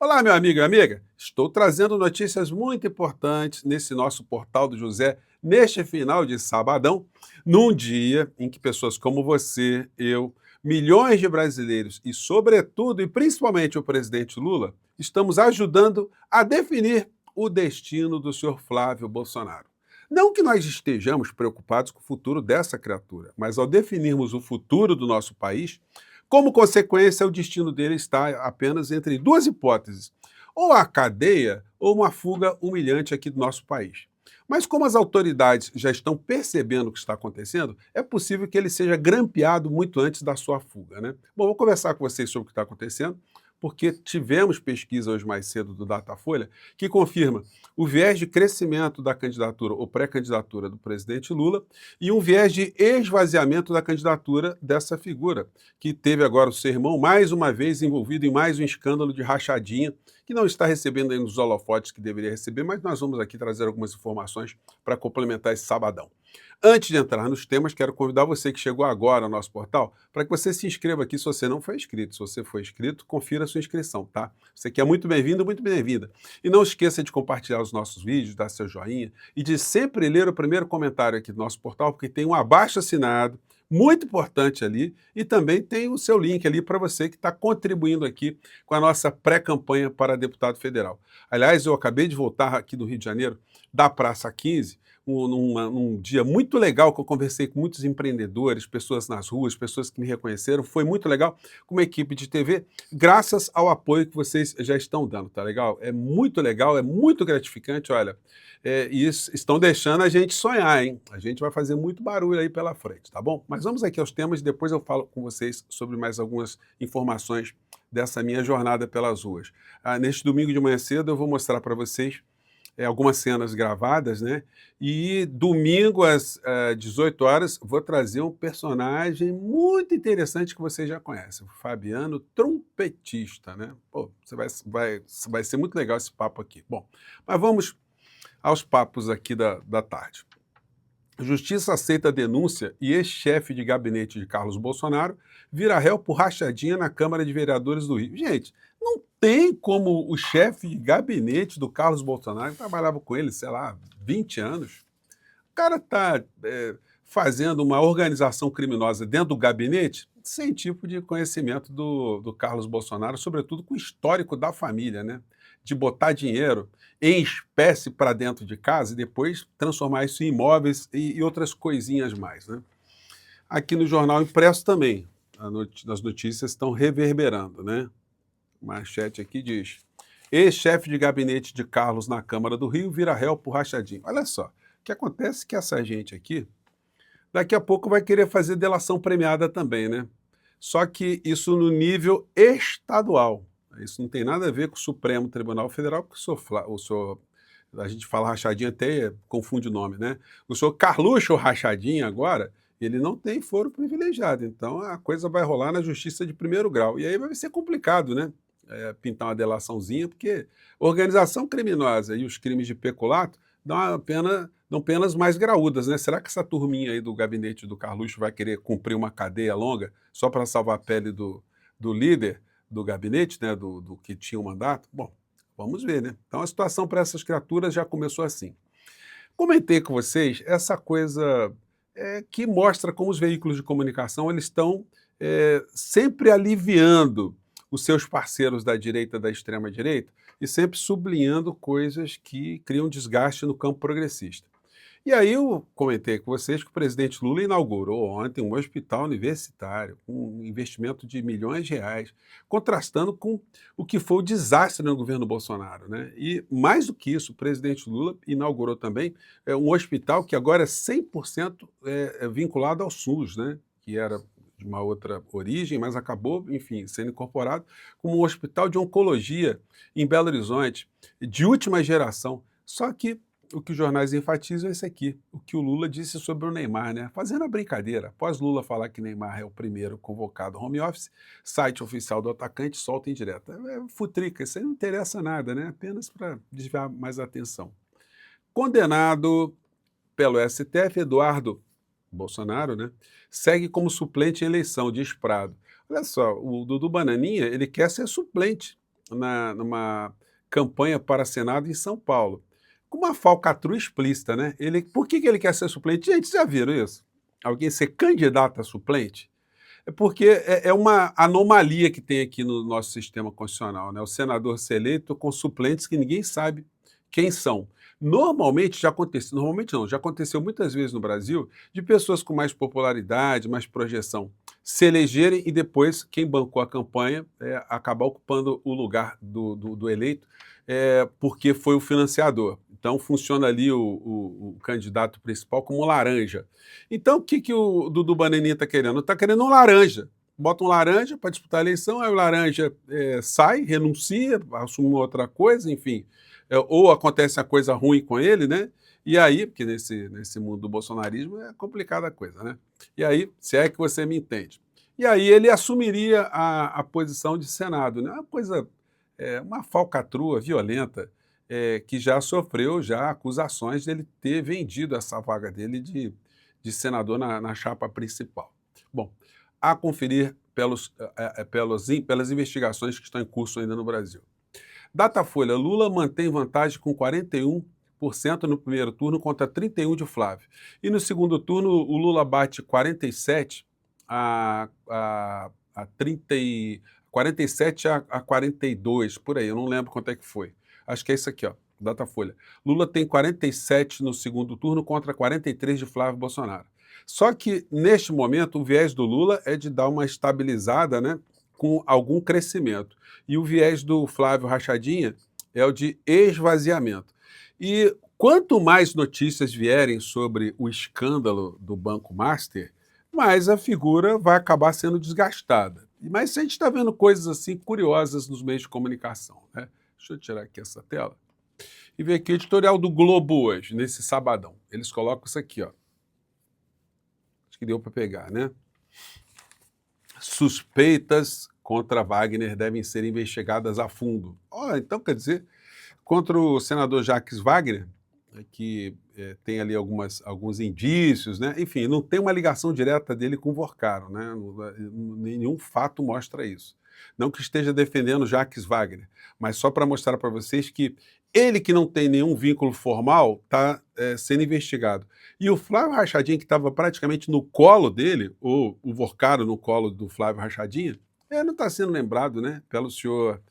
Olá, meu amigo e amiga. Estou trazendo notícias muito importantes nesse nosso Portal do José, neste final de sabadão, num dia em que pessoas como você, eu, milhões de brasileiros e, sobretudo e principalmente o presidente Lula, estamos ajudando a definir o destino do senhor Flávio Bolsonaro. Não que nós estejamos preocupados com o futuro dessa criatura, mas ao definirmos o futuro do nosso país, como consequência, o destino dele está apenas entre duas hipóteses: ou a cadeia ou uma fuga humilhante aqui do nosso país. Mas como as autoridades já estão percebendo o que está acontecendo, é possível que ele seja grampeado muito antes da sua fuga, né? Bom, vou conversar com vocês sobre o que está acontecendo, porque tivemos pesquisa hoje mais cedo do Datafolha que confirma o viés de crescimento da candidatura ou pré-candidatura do presidente Lula e um viés de esvaziamento da candidatura dessa figura, que teve agora o seu irmão mais uma vez envolvido em mais um escândalo de rachadinha, que não está recebendo ainda os holofotes que deveria receber, mas nós vamos aqui trazer algumas informações para complementar esse sabadão. Antes de entrar nos temas, quero convidar você que chegou agora ao nosso portal para que você se inscreva aqui se você não foi inscrito. Se você for inscrito, confira a sua inscrição, tá? Você que é muito bem-vindo, muito bem-vinda. E não esqueça de compartilhar os nossos vídeos, dar seu joinha e de sempre ler o primeiro comentário aqui do nosso portal, porque tem um abaixo-assinado muito importante ali e também tem o seu link ali para você que está contribuindo aqui com a nossa pré-campanha para deputado federal. Aliás, eu acabei de voltar aqui do Rio de Janeiro, da Praça 15, num dia muito legal que eu conversei com muitos empreendedores, pessoas nas ruas, pessoas que me reconheceram. Foi muito legal com uma equipe de TV, graças ao apoio que vocês já estão dando, tá legal? É muito legal, é muito gratificante, olha, e estão deixando a gente sonhar, hein? A gente vai fazer muito barulho aí pela frente, tá bom? Mas vamos aqui aos temas e depois eu falo com vocês sobre mais algumas informações dessa minha jornada pelas ruas. Neste domingo de manhã cedo eu vou mostrar para vocês algumas cenas gravadas, né? E domingo às 18 horas vou trazer um personagem muito interessante que você já conhece, o Fabiano, trompetista, né? Pô, vai ser muito legal esse papo aqui. Bom, mas vamos aos papos aqui da tarde. Justiça aceita a denúncia e ex-chefe de gabinete de Carlos Bolsonaro vira réu por rachadinha na Câmara de Vereadores do Rio. Gente, não tem como o chefe de gabinete do Carlos Bolsonaro, que trabalhava com ele, sei lá, 20 anos, o cara está fazendo uma organização criminosa dentro do gabinete sem tipo de conhecimento do Carlos Bolsonaro, sobretudo com o histórico da família, né? De botar dinheiro em espécie para dentro de casa e depois transformar isso em imóveis e outras coisinhas mais, né? Aqui no jornal impresso também, as notícias estão reverberando, né? Manchete aqui diz: ex-chefe de gabinete de Carlos na Câmara do Rio vira réu por rachadinho. Olha só, o que acontece é que essa gente aqui, daqui a pouco vai querer fazer delação premiada também, né? Só que isso no nível estadual. Isso não tem nada a ver com o Supremo Tribunal Federal, porque a gente fala rachadinha até confunde o nome, né? O senhor Carluxo Rachadinha agora, ele não tem foro privilegiado, então a coisa vai rolar na justiça de primeiro grau. E aí vai ser complicado, né? Pintar uma delaçãozinha, porque organização criminosa e os crimes de peculato dão penas mais graúdas, né? Será que essa turminha aí do gabinete do Carluxo vai querer cumprir uma cadeia longa só para salvar a pele do líder do gabinete, né? Do que tinha o mandato? Bom, vamos ver, né? Então a situação para essas criaturas já começou assim. Comentei com vocês essa coisa que mostra como os veículos de comunicação eles estão sempre aliviando os seus parceiros da direita, da extrema-direita, e sempre sublinhando coisas que criam desgaste no campo progressista. E aí eu comentei com vocês que o presidente Lula inaugurou ontem um hospital universitário, com um investimento de milhões de reais, contrastando com o que foi o desastre no governo Bolsonaro, né? E mais do que isso, o presidente Lula inaugurou também um hospital que agora é 100% vinculado ao SUS, né? Que era de uma outra origem, mas acabou, enfim, sendo incorporado como um hospital de oncologia em Belo Horizonte, de última geração. Só que o que os jornais enfatizam é esse aqui, o que o Lula disse sobre o Neymar, né? Fazendo a brincadeira. Após Lula falar que Neymar é o primeiro convocado home office, site oficial do atacante solta em direto. Futrica, isso aí não interessa nada, né? Apenas para desviar mais a atenção. Condenado pelo STF, Eduardo Bolsonaro, né, segue como suplente em eleição, diz Prado. Olha só, o Dudu Bananinha, ele quer ser suplente numa campanha para Senado em São Paulo, com uma falcatrua explícita, né? Por que ele quer ser suplente? Gente, já viram isso? Alguém ser candidato a suplente? É porque é uma anomalia que tem aqui no nosso sistema constitucional, né? O senador ser eleito com suplentes que ninguém sabe quem são. Normalmente não, já aconteceu muitas vezes no Brasil, de pessoas com mais popularidade, mais projeção, se elegerem e depois quem bancou a campanha acabar ocupando o lugar do eleito, porque foi o financiador. Então funciona ali o candidato principal como laranja. Então o que o Dudu Bananinha está querendo? Está querendo um laranja. Bota um laranja para disputar a eleição, aí o laranja sai, renuncia, assume outra coisa, enfim. Ou acontece a coisa ruim com ele, né? E aí, porque nesse mundo do bolsonarismo é complicada a coisa, né? E aí, se é que você me entende. E aí ele assumiria a posição de Senado, né? Uma coisa, uma falcatrua violenta, que já sofreu acusações dele ter vendido essa vaga dele de senador na chapa principal. Bom, a conferir pelas investigações que estão em curso ainda no Brasil. Datafolha, Lula mantém vantagem com 41% no primeiro turno contra 31% de Flávio. E no segundo turno, o Lula bate 47 a 47 a 42, por aí, eu não lembro quanto é que foi. Acho que é isso aqui, ó, Datafolha. Lula tem 47 no segundo turno contra 43 de Flávio Bolsonaro. Só que, neste momento, o viés do Lula é de dar uma estabilizada, né, com algum crescimento. E o viés do Flávio Rachadinha é o de esvaziamento. E quanto mais notícias vierem sobre o escândalo do Banco Master, mais a figura vai acabar sendo desgastada. Mas a gente está vendo coisas assim curiosas nos meios de comunicação, né? Deixa eu tirar aqui essa tela e ver aqui o editorial do Globo hoje, nesse sabadão. Eles colocam isso aqui, ó. Acho que deu para pegar, né? Suspeitas contra Wagner devem ser investigadas a fundo. Então, quer dizer, contra o senador Jacques Wagner, que tem ali alguns indícios, né? Enfim, não tem uma ligação direta dele com o Vorcaro, né? Nenhum fato mostra isso. Não que esteja defendendo Jacques Wagner, mas só para mostrar para vocês que ele, que não tem nenhum vínculo formal, está sendo investigado. E o Flávio Rachadinha, que estava praticamente no colo dele, ou o Vorcaro no colo do Flávio Rachadinha, não está sendo lembrado, né, pelo senhor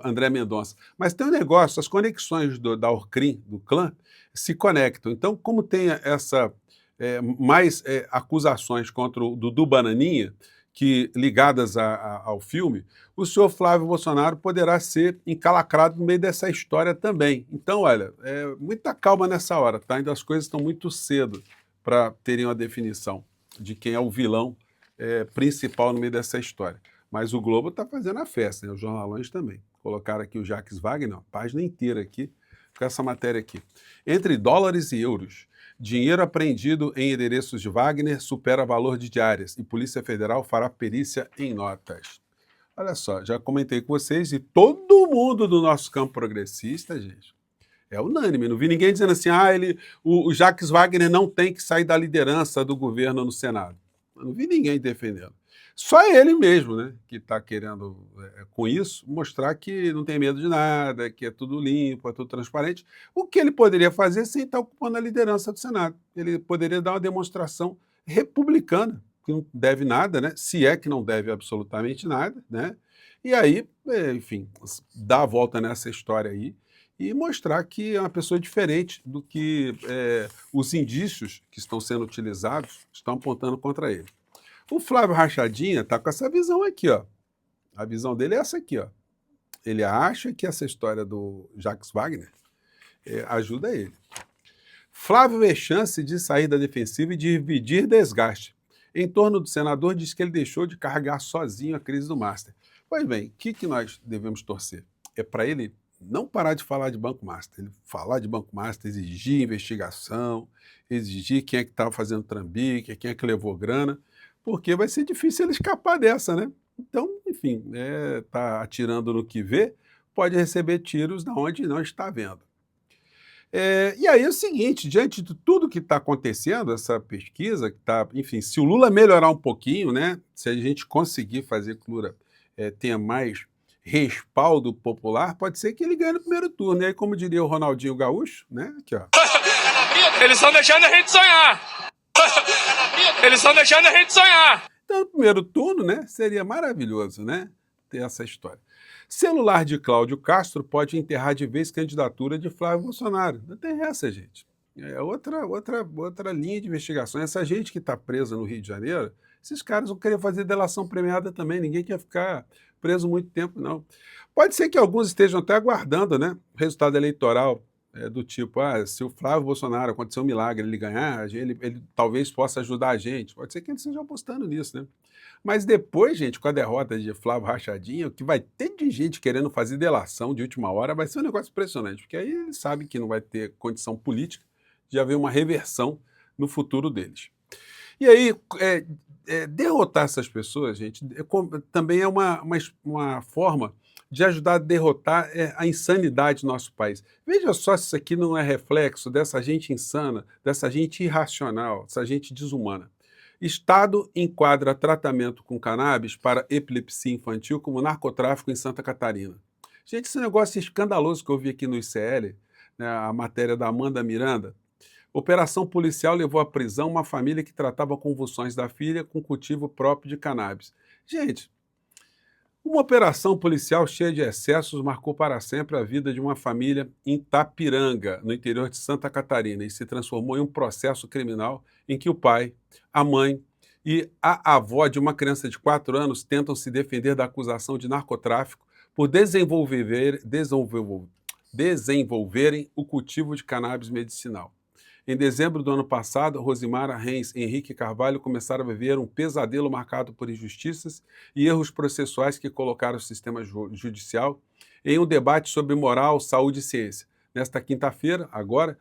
André Mendonça. Mas tem um negócio, as conexões da Orcrim, do clã, se conectam. Então, como tem mais acusações contra o Dudu Bananinha, ligadas ao filme, o senhor Flávio Bolsonaro poderá ser encalacrado no meio dessa história também. Então, olha, muita calma nessa hora, tá? Ainda as coisas estão muito cedo para terem uma definição de quem é o vilão principal no meio dessa história. Mas o Globo está fazendo a festa, né? Os jornalões também. Colocaram aqui o Jacques Wagner, página inteira aqui, com essa matéria aqui. Entre dólares e euros, dinheiro apreendido em endereços de Wagner supera valor de diárias e Polícia Federal fará perícia em notas. Olha só, já comentei com vocês e todo mundo do nosso campo progressista, gente, é unânime. Não vi ninguém dizendo assim, o Jacques Wagner não tem que sair da liderança do governo no Senado. Eu não vi ninguém defendendo. Só ele mesmo, né, que está querendo, com isso, mostrar que não tem medo de nada, que é tudo limpo, é tudo transparente. O que ele poderia fazer sem estar ocupando a liderança do Senado? Ele poderia dar uma demonstração republicana, que não deve nada, né? Se é que não deve absolutamente nada, né? E aí, enfim, dar a volta nessa história aí e mostrar que é uma pessoa diferente do que os indícios que estão sendo utilizados estão apontando contra ele. O Flávio Rachadinha está com essa visão aqui, ó. A visão dele é essa aqui, ó. Ele acha que essa história do Jacques Wagner ajuda ele. Flávio vê chance de sair da defensiva e dividir desgaste. Em torno do senador, diz que ele deixou de carregar sozinho a crise do Master. Pois bem, o que nós devemos torcer? É para ele não parar de falar de Banco Master. Ele falar de Banco Master, exigir investigação, exigir quem é que estava fazendo trambique, quem é que levou grana, porque vai ser difícil ele escapar dessa, né? Então, enfim, tá atirando no que vê, pode receber tiros da onde não está vendo. E aí é o seguinte, diante de tudo que está acontecendo, essa pesquisa, que tá, enfim, se o Lula melhorar um pouquinho, né, se a gente conseguir fazer que o Lula tenha mais respaldo popular, pode ser que ele ganhe no primeiro turno. E aí, como diria o Ronaldinho Gaúcho, né? Aqui, ó. Eles estão deixando a gente sonhar. Eles estão deixando a gente sonhar. Então, no primeiro turno, né, seria maravilhoso, né, ter essa história. Celular de Cláudio Castro pode enterrar de vez candidatura de Flávio Bolsonaro. Não tem essa, gente. É outra linha de investigação. Essa gente que está presa no Rio de Janeiro, esses caras vão querer fazer delação premiada também. Ninguém quer ficar preso muito tempo, não. Pode ser que alguns estejam até aguardando, né, o resultado eleitoral. Do tipo, se o Flávio Bolsonaro acontecer um milagre, ele ganhar, ele talvez possa ajudar a gente. Pode ser que eles estejam apostando nisso, né? Mas depois, gente, com a derrota de Flávio Rachadinha, o que vai ter de gente querendo fazer delação de última hora vai ser um negócio impressionante, porque aí eles sabem que não vai ter condição política de haver uma reversão no futuro deles. E aí, derrotar essas pessoas, gente, também é uma forma de ajudar a derrotar a insanidade do nosso país. Veja só se isso aqui não é reflexo dessa gente insana, dessa gente irracional, dessa gente desumana. Estado enquadra tratamento com cannabis para epilepsia infantil como narcotráfico em Santa Catarina. Gente, esse negócio escandaloso que eu vi aqui no ICL, né, a matéria da Amanda Miranda. Operação policial levou à prisão uma família que tratava convulsões da filha com cultivo próprio de cannabis. Gente, uma operação policial cheia de excessos marcou para sempre a vida de uma família em Tapiranga, no interior de Santa Catarina, e se transformou em um processo criminal em que o pai, a mãe e a avó de uma criança de 4 anos tentam se defender da acusação de narcotráfico por desenvolverem o cultivo de cannabis medicinal. Em dezembro do ano passado, Rosimara Reis e Henrique Carvalho começaram a viver um pesadelo marcado por injustiças e erros processuais que colocaram o sistema judicial em um debate sobre moral, saúde e ciência. Nesta quinta-feira, agora,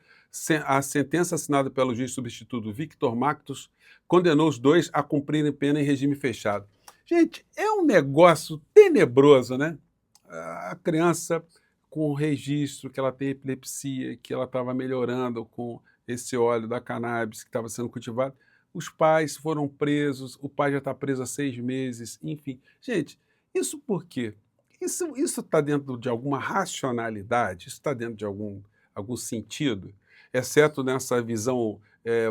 a sentença assinada pelo juiz substituto Victor Mactus condenou os dois a cumprirem pena em regime fechado. Gente, é um negócio tenebroso, né? A criança com registro que ela tem epilepsia, que ela estava melhorando com esse óleo da cannabis que estava sendo cultivado, os pais foram presos, o pai já está preso há 6 meses, enfim. Gente, isso por quê? Isso está dentro de alguma racionalidade? Isso está dentro de algum sentido? Exceto nessa visão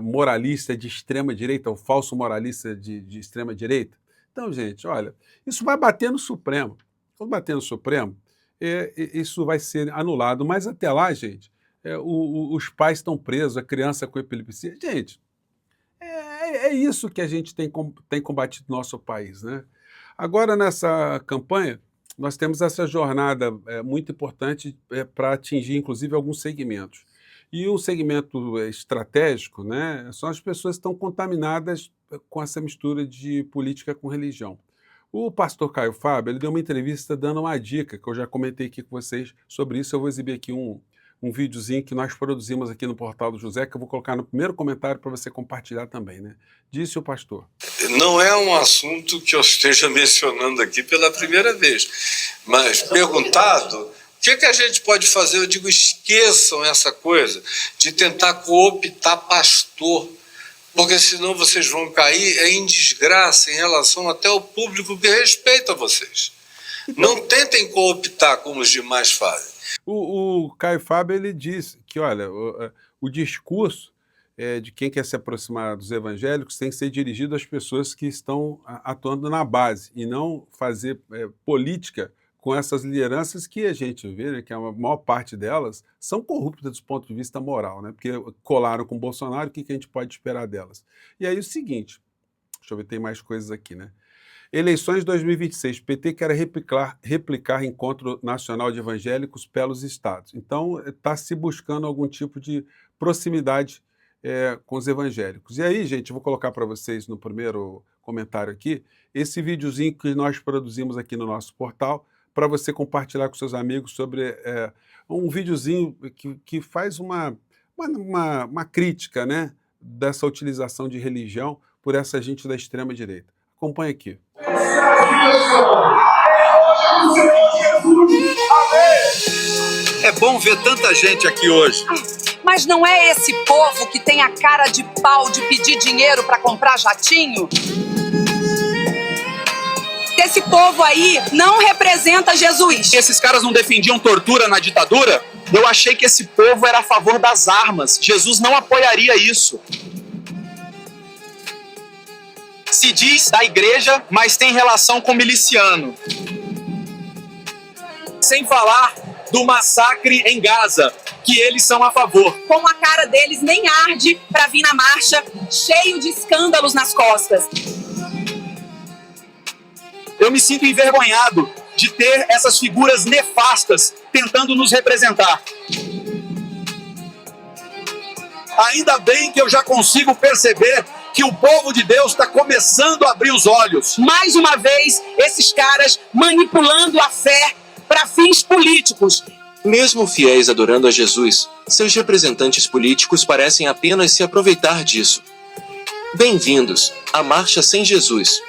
moralista de extrema-direita, ou falso moralista de extrema-direita? Então, gente, olha, isso vai bater no Supremo. Quando bater no Supremo, isso vai ser anulado. Mas até lá, gente, os pais estão presos, a criança com epilepsia. Gente, é isso que a gente tem combatido no nosso país, né? Agora, nessa campanha, nós temos essa jornada muito importante para atingir, inclusive, alguns segmentos. E um segmento estratégico, né, são as pessoas que estão contaminadas com essa mistura de política com religião. O pastor Caio Fábio, ele deu uma entrevista dando uma dica, que eu já comentei aqui com vocês sobre isso. Eu vou exibir aqui um videozinho que nós produzimos aqui no Portal do José, que eu vou colocar no primeiro comentário para você compartilhar também, né? Disse o pastor. Não é um assunto que eu esteja mencionando aqui pela primeira vez, mas perguntado, o que a gente pode fazer? Eu digo, esqueçam essa coisa de tentar cooptar pastor, porque senão vocês vão cair em desgraça em relação até ao público que respeita vocês. Não tentem cooptar como os demais fazem. O Caio Fábio, ele diz que, olha, o discurso de quem quer se aproximar dos evangélicos tem que ser dirigido às pessoas que estão atuando na base e não fazer política com essas lideranças que a gente vê, né, que a maior parte delas são corruptas do ponto de vista moral, né, porque colaram com o Bolsonaro, o que a gente pode esperar delas? E aí o seguinte, deixa eu ver, tem mais coisas aqui, né? Eleições 2026, PT quer replicar Encontro Nacional de Evangélicos pelos estados. Então, está se buscando algum tipo de proximidade com os evangélicos. E aí, gente, eu vou colocar para vocês no primeiro comentário aqui, esse videozinho que nós produzimos aqui no nosso portal, para você compartilhar com seus amigos sobre um videozinho que faz uma crítica, né, dessa utilização de religião por essa gente da extrema-direita. Acompanhe aqui. É bom ver tanta gente aqui hoje. Mas não é esse povo que tem a cara de pau de pedir dinheiro para comprar jatinho? que esse povo aí não representa Jesus. Esses caras não defendiam tortura na ditadura? Eu achei que esse povo era a favor das armas. Jesus não apoiaria isso. Se diz da igreja, mas tem relação com miliciano. Sem falar do massacre em Gaza, que eles são a favor. Com a cara deles nem arde pra vir na marcha, cheio de escândalos nas costas. Eu me sinto envergonhado de ter essas figuras nefastas tentando nos representar. Ainda bem que eu já consigo perceber que o povo de Deus está começando a abrir os olhos. Mais uma vez, esses caras manipulando a fé para fins políticos. Mesmo fiéis adorando a Jesus, seus representantes políticos parecem apenas se aproveitar disso. Bem-vindos à Marcha Sem Jesus.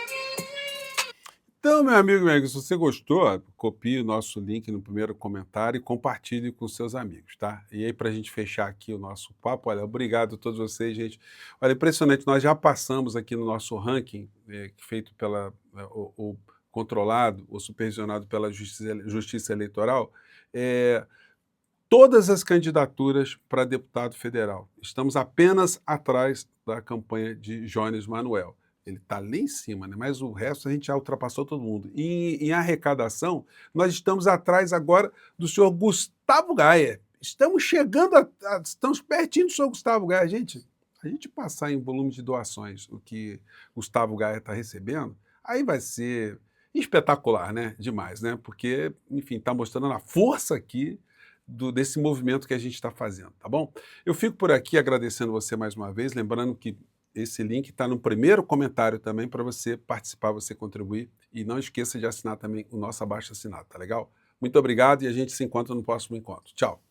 Então, meu amigo, se você gostou, copie o nosso link no primeiro comentário e compartilhe com seus amigos, tá? E aí, para a gente fechar aqui o nosso papo, olha, obrigado a todos vocês, gente. Olha, impressionante, nós já passamos aqui no nosso ranking, feito pela, controlado ou supervisionado pela Justiça Eleitoral, todas as candidaturas para deputado federal. Estamos apenas atrás da campanha de Jones Manuel. Ele está lá em cima, né? Mas o resto a gente já ultrapassou todo mundo. E em arrecadação, nós estamos atrás agora do senhor Gustavo Gaia. Estamos chegando, estamos pertinho do senhor Gustavo Gaia. Gente, a gente passar em volume de doações o que Gustavo Gaia está recebendo, aí vai ser espetacular, né? Demais, né? Porque, enfim, está mostrando a força aqui desse movimento que a gente está fazendo, tá bom? Eu fico por aqui agradecendo você mais uma vez, lembrando que esse link está no primeiro comentário também para você participar, você contribuir. E não esqueça de assinar também o nosso abaixo-assinado, tá legal? Muito obrigado e a gente se encontra no próximo encontro. Tchau!